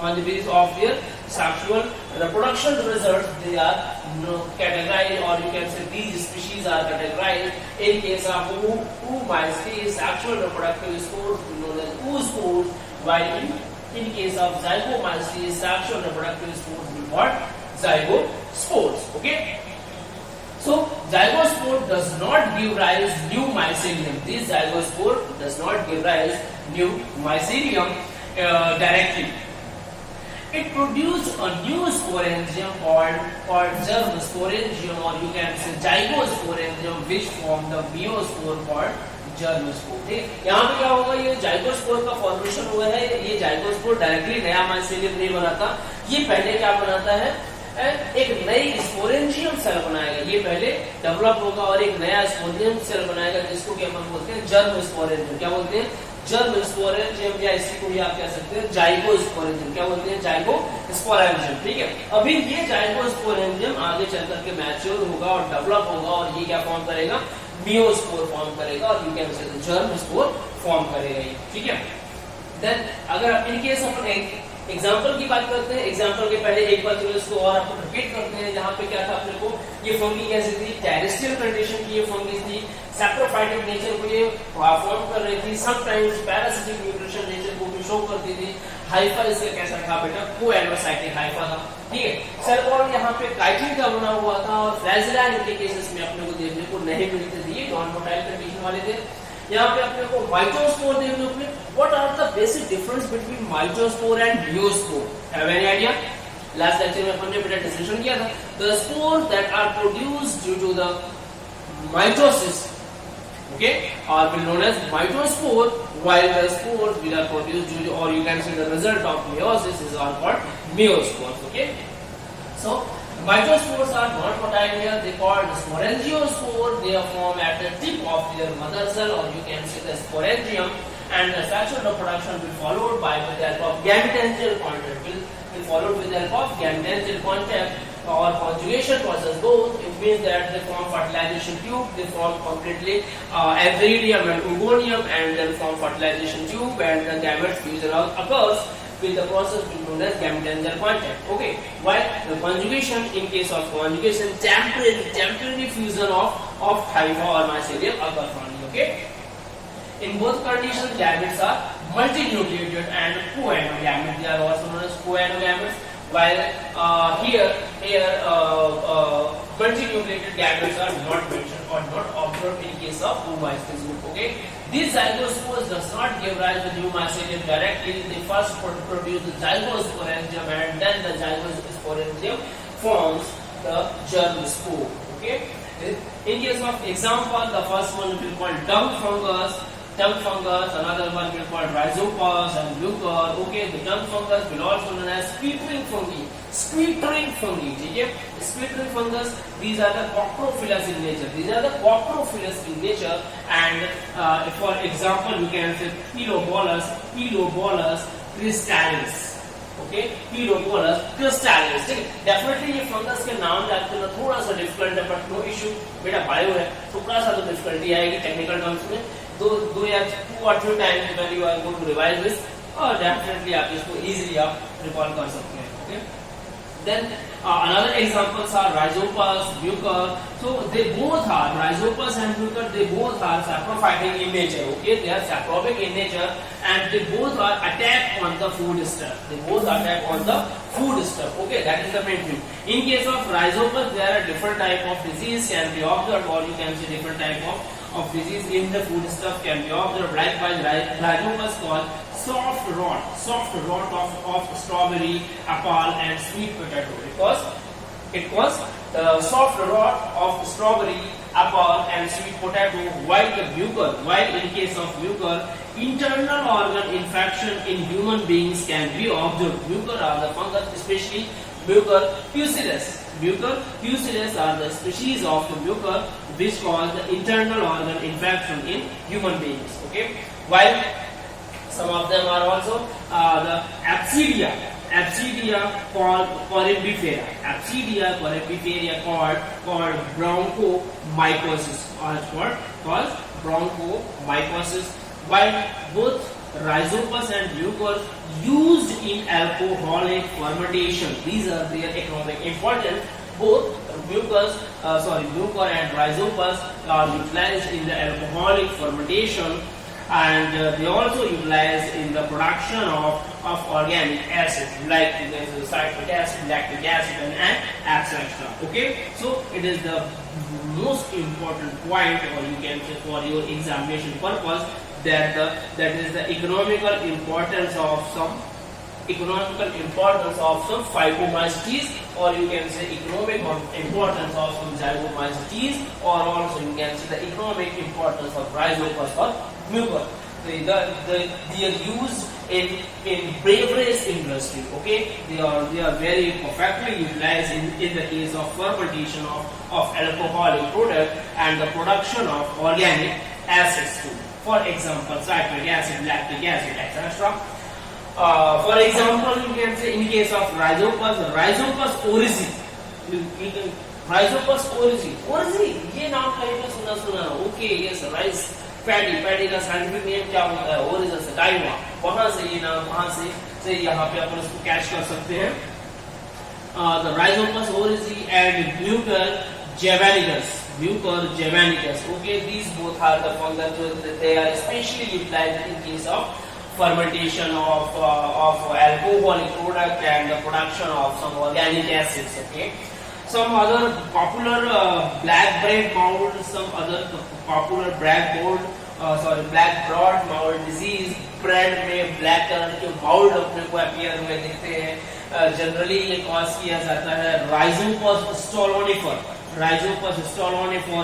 on the basis of their sexual reproduction results. They are categorized, or you can say these species are categorized in case of oomacetes, sexual reproductive spores known as oospores, while in case of zygomycetes, sexual reproductive spores will be what? Zygospores. Okay. So zygospore does not give rise new mycelium. This zygospore does not give rise new mycelium directly. It produced a new sporangium called germ sporangium, or you can say zygosporangium, which form the meiospore called germ spore. ठीक, यहाँ पे क्या होगा? ये zygospore का formation हुआ है. ये जाइगोस्पोर डायरेक्टली नया माइसेलियम नहीं बनाता. ये पहले क्या बनाता है? एक नई स्पोरेंजियम सेल बनाएगा. ये पहले डेवलप होगा और एक नया स्पोरेंजियम सेल बनाएगा, जिसको कि हम बोलते हैं जर्म स्पोरेंजियम. क्या बोलते हैं? जर्म स्पोरेंजियम, या इसी को भी आप कह सकते हैं जाइगोस्पोरेंजियम. क्या बोलते हैं? जाइगोस्पोरेंजियम. ठीक है. अभी ये जाइगोस्पोरेंजियम आगे चलकर के मैच्योर होगा और डेवलप होगा, और ये क्या फॉर्म करेगा? मियोस्पोर फॉर्म करेगा, और you can say germ spore form करेगा ये. ठीक है. देन अगर इन केस अपन एग्जाम्पल की बात करते हैं, एग्जाम्पल के पहले एक बार इसको और आपको रिपीट करते हैं. जहाँ पे क्या था अपने को? ये फंगी कैसी थी? टेरेस्ट्रियल कंडीशन की ये फंगी थी. सैप्रोफाइटिक नेचर को ये फॉर्म कर रही थी. समटाइम्स पैरासिटिक न्यूट्रिशन नेचर को भी शो करती थी. हाइफा इसका कैसा था बेटा? कोएनोसाइटिक हाइफा था. ठीक है. सेल वॉल यहाँ पे काइटिन का बना हुआ था, और फ्लैजेला इनके केसेस में अपने को देखने को नहीं मिलते थे. ये नॉन मोटाइल कंडीशन वाले थे. यहाँ पे अपने को माइटोस्पोर देखने को मिले. What are the basic difference between mytospore and meiospore? Have any idea? Last lecture में अपन ने बेटा डिस्कशन किया था. The spores that are produced due to the mitosis, okay, are known as mytospore, while the spores which are produced due to, or you can say the result of meiosis, is all called meiospores. Okay, so mytospores are not motile here. They called sporangiospore. They are formed at the tip of their mother cell, or you can say the sporangium, and the sexual reproduction will followed by with the help of gametangel contact. Will followed with the help of gametangel contact or conjugation process. Both it means that they form fertilization tube. They form completely embryonium and oogonium, and then form fertilization tube, and the gamete fusion occurs with the process known as gametangel contact. Okay, while the conjugation, in case of conjugation, temporary fusion of hypha or mycelium occurs only. Okay, in both conditions, gametes are multinucleated and coenogametes. They are also known as coenogametes. While here multinucleated gametes are not mentioned or not observed in case of oomacetes group. Okay, these zygospores does not give rise to new mycelium directly. They first produce the zygosporangium, and then the zygosporangium forms the germ spore. Okay, in case of example, the first one will be called dung fungus. Another one will be called rhizopus and buccal. Okay, the dung fungus will also known as squittering fungi. Okay, squittering fungus. These are the coprophilous in nature. And for example, you can say Pilobolus crystallis. Okay, Pilobolus crystallis. ठीक है. Definitely ये fungus के नाम आपको ना थोड़ा सा difficult है, बट नो इशू. बेटा बायो है, थोड़ा सा तो डिफिकल्टी आएगी टेक्निकल टर्म्स में. दो या 2 or 3 times when you are going to revise this, और definitely आप इसको easily आप recall कर सकते हैं. Okay. Then another examples are rhizopus, buccal. So they both are rhizopus and buccal. They both are saprophytic in nature. Okay, they are saprobic in nature, and they both are attack on the food stuff. Okay, that is the main thing. In case of rhizopus, there are different type of disease can be observed, or you can see different type of disease in the food stuff can be observed. Likewise, rhizopus called soft rot of strawberry, apple, and sweet potato. It was the soft rot of strawberry, apple, and sweet potato. While in case of buccal, internal organ infection in human beings can be observed. Buccal are the fungus, especially buccal pucillus. Buccal pucillus are the species of the buccal which cause the internal organ infection in human beings. Okay, while some of them are also the Absidia called Corymbifera. Called bronchomycosis, or called bronchomycosis. While both rhizopus and mucus used in alcoholic fermentation. These are their economic importance. Both mucor and rhizopus are utilized in the alcoholic fermentation, and they also utilized in the production of organic acids like citric acid, lactic acid, and etc. Okay, so it is the most important point, or you can say for your examination purpose, that is the economical importance of some Phycomycetes, or you can say economic importance of some Zygomycetes, or also you can say the economic importance of rhizopus or mucor. They are used in beverage industry. Okay, they are very perfectly utilized in the case of fermentation of alcoholic product and the production of organic acids too. For example, citric acid, lactic acid, etc. For example, you can say in case of rhizopus oryzae, ये नाम कहीं पे सुना okay yes rice paddy का scientific name क्या होता है origin से डाइवा, वहां से ये नाम से यहाँ पे अपन इसको कैच कर सकते हैं. The rhizopus oryzae and Mucor javanicus. Okay, these both are the fungi. They are especially utilized in case of fermentation of alcoholic product and the production of some organic acids. Okay, some other popular black bread mold, black broad mold disease. Bread में black colour के mould अपने को appear हुए दिखते हैं. Generally ये cause किया जाता है Rhizopus stolonifer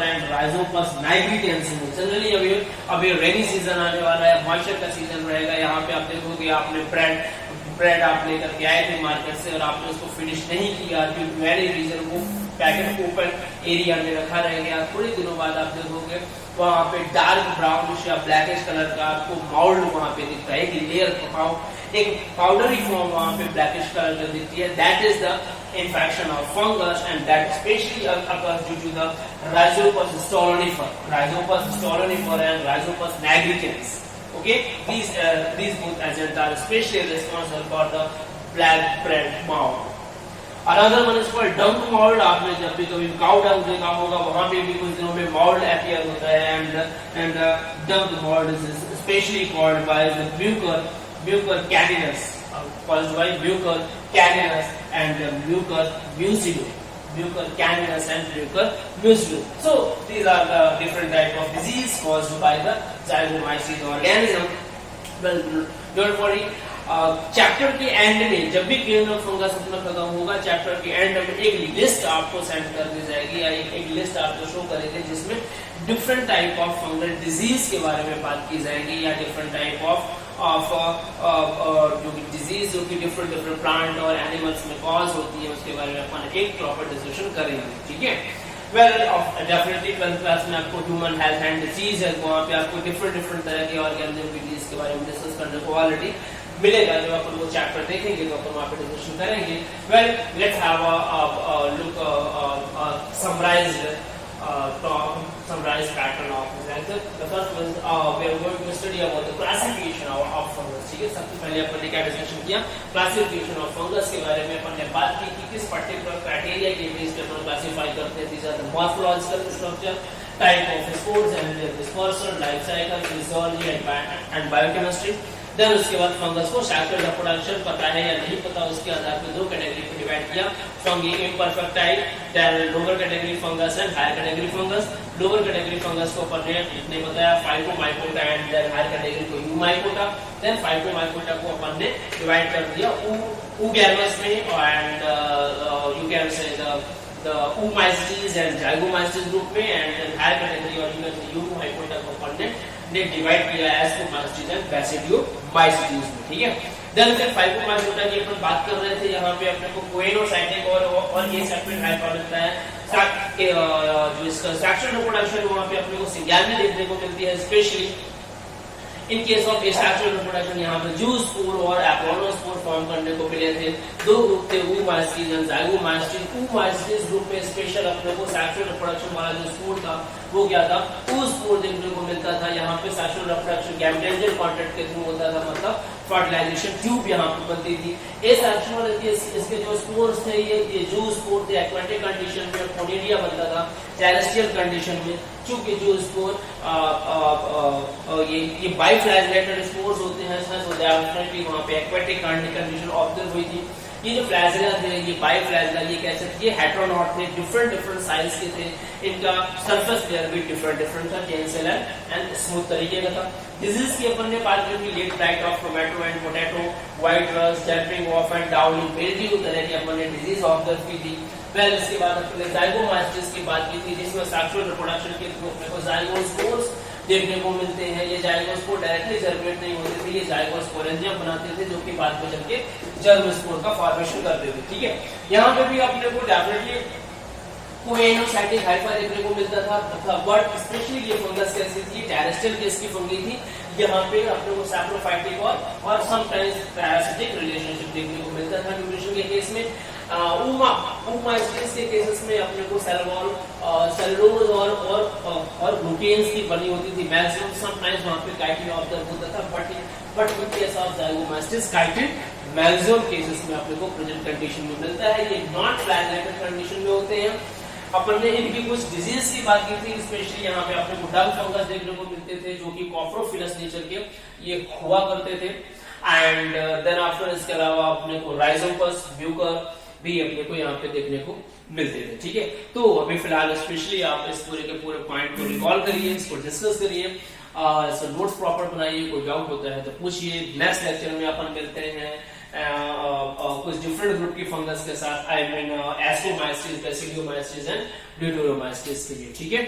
and Rhizopus nigricans. Generally अभी रेनी सीजन आने वाला है, मॉइस्चर का सीजन रहेगा. यहाँ पे आप देखोगे आपने ब्रेड आप लेकर के आए थे मार्केट से और आपने उसको फिनिश नहीं किया ड्यू टू एनी रीजन, वो पैकेट ओपन एरिया में रखा रह गया. थोड़े दिनों बाद आप देखोगे वहाँ पे डार्क ब्राउनिश या ब्लैकिश कलर का आपको मोल्ड वहाँ पे दिखता है. एक लेयर एक पाउडरी फॉर्म वहाँ पे ब्लैकिश कलर का दिखती है. That is the infection of fungus, and that especially occurs due to the Rhizopus stolonifer and Rhizopus nigricans. Okay, these both agents are especially responsible for the black bread mold. Another one is called dung mold. आपने जब भी कभी cow dung देखा होगा वहाँ पे भी कुछ दिनों में mold appear होता है, and dung mold is especially caused by the Mucor caninus, and Mucor mucilum. So these are the different type of disease caused by the zygomyces organism. Well, don't worry. Chapter के and में जब भी clear fungus अपना खत्म होगा, chapter के and में एक लिस्ट आपको सेंड कर दी जाएगी या एक लिस्ट आपको शो करेगी जिसमें different type of fungal disease के बारे में बात की जाएगी, या डिफरेंट टाइप ऑफ जो डिजीज जो कि डिफरेंट प्लांट और एनिमल्स में कॉज होती है उसके बारे में अपन एक प्रॉपर डिस्कशन करेंगे. ठीक है. वेल डेफिनेटली 12th क्लास में आपको ह्यूमन हेल्थ एंड डिजीज है, वहाँ पे आपको डिफरेंट तरह के ऑर्गेनिज्म की डिजीज के बारे में डिस्कस करने को ऑलरेडी मिलेगा. जब अपन वो चैप्टर देखेंगे तो अपन वहाँ पे डिस्कशन करेंगे. Well let's have a look summarized pattern of this answer. The first was we are going to study about the classification of fungus. ठीक है. सबसे पहले अपन ने क्या डिस्कशन किया, क्लासिफिकेशन ऑफ फंगस के बारे में अपन ने बात की कि किस पर्टिकुलर क्राइटेरिया के बेस पे अपन क्लासिफाई करते हैं. These are the morphological structure, type of spores and their dispersal, life cycle, physiology and biochemistry. Then उसके बाद फंगस को सेक्टर रिप्रोडक्शन पता है या नहीं पता, उसके आधार पर दो कैटेगरी में डिवाइड किया. Fungi imperfect type, then lower category fungus and higher category fungus. Lower category fungus को अपन ने बताया phycomycota and then higher category को यूमाइकोटा. देन फाइकोमाइकोटा को अपन ने डिवाइड कर दिया ऊगैर्मस में, and you can say the Oomycetes and Zygomycetes group में, एंड हायर कैटेगरी और यूमाइकोटा को अपन ने डिवाइड किया एज Oomycetes एंड Basidiomycetes में. ठीक है. देन फिर फाइकोमाइकोटा की अपन बात कर रहे थे, यहाँ पे अपने को कोएनोसाइटिक और ये सेपरेट टाइप का मिलता है. जो इसका सेक्शुअल रिप्रोडक्शन वहाँ पे अपने को सिंगल में देखने को मिलती है. Specially in case of asexual reproduction यहाँ पे जूस्पोर और एपोलोस्पोर फॉर्म करने को मिले थे. दो ग्रुप थे, Oomycetes and Zygomycetes. Oomycetes group में स्पेशल अपने को सेक्सुअल रिप्रोडक्शन वाला जो स्पोर था वो क्या था, oospore देखने को मिलता था। यहाँ पे सेक्सुअल रिप्रोडक्शन गैमेटोजेनिक कॉन्टैक्ट के थ्रू होता था, मतलब फर्टिलाइजेशन ट्यूब यहाँ पे बनती थी। एसेक्सुअल इसके जो स्पोर्स थे ये जो स्पोर थे एक्वेटिक कंडीशन में कोनिडिया बनता था, टेरेस्ट्रियल कंडीशन में चूंकि जो स्पोर ये बाइफ्लैजेलेटेड स्पोर्स होते हैं, सो डेफिनेटली वहाँ पे एक्वेटिक कंडीशन ऑब्जर्व हुई थी। ये जो फ्लैजेला थे, ये बाइफ्लैजेला, ये कैसे थे, ये हेटेरोनॉट थे, डिफरेंट साइज के थे, इनका सरफेस लेयर भी डिफरेंट था, टेंसिल एंड स्मूथ तरीके का था। डिजीज की अपन ने बात की, late blight of tomato and potato, white rust, damping off and down mildew तरह की अपन ने डिजीज ऑब्जर्व की थी। वेल इसके बाद अपने जाइगोमास्टिस की बात की थी, जिसमें सेक्सुअल रिप्रोडक्शन के थ्रू अपने को जाइगोस्पोर्स देखने को मिलते हैं। ये जाइगोस्पोर डायरेक्टली जर्मिनेट नहीं होते थे, ये जाइगोस्पोरेंजियम बनाते थे, जो कि बाद में चल के जर्मोस्पोर का फॉर्मेशन करते थे। ठीक है, यहाँ पे भी अपने को डेफिनेटली कोएनोसाइटिक हाइफा देखने को मिलता था, बट स्पेशली ये फंगस कैसी थी, टेरेस्ट्रियल केस की फंगी थी। यहाँ पे अपने को सैप्रोफाइटिक और समटाइम्स पैरासिटिक रिलेशनशिप देखने को मिलता था। न्यूट्रिशन के केस में ऊमा स्टेज के केसेस में अपने को सेलुलोज और ग्लूटेन्स की बनी होती थी मैक्सिमम। समटाइम्स वहाँ पे काइटिन ऑब्जर्व होता था, but in case of zygomycetes chitin maximum cases में अपने को प्रेजेंट कंडीशन में मिलता है। ये नॉन फ्लैगेलेटेड कंडीशन में होते हैं। अपन ने इनकी कुछ डिजीज की बात की थी, स्पेशली यहाँ पे अपने को डंग फंगस देखने को मिलते थे, जो कि कॉप्रोफिलस नेचर के ये हुआ करते थे। एंड देन आफ्टर इसके अलावा अपने को राइजोपस ब्यूकर भी अपने को यहाँ पे देखने को मिलते थे। ठीक है, तो अभी फिलहाल स्पेशली आप इस पूरे के पूरे पॉइंट को रिकॉल करिए, इसको डिस्कस करिए, नोट्स प्रॉपर बनाइए। कोई डाउट होता है तो पूछिए। नेक्स्ट लेक्चर में अपन मिलते हैं कुछ डिफरेंट ग्रुप की फंगस के साथ, आई मीन एस्कोमाइसिस, बेसिलियोमाइसिस एंड ड्यूटेरोमाइसिस के लिए। ठीक है।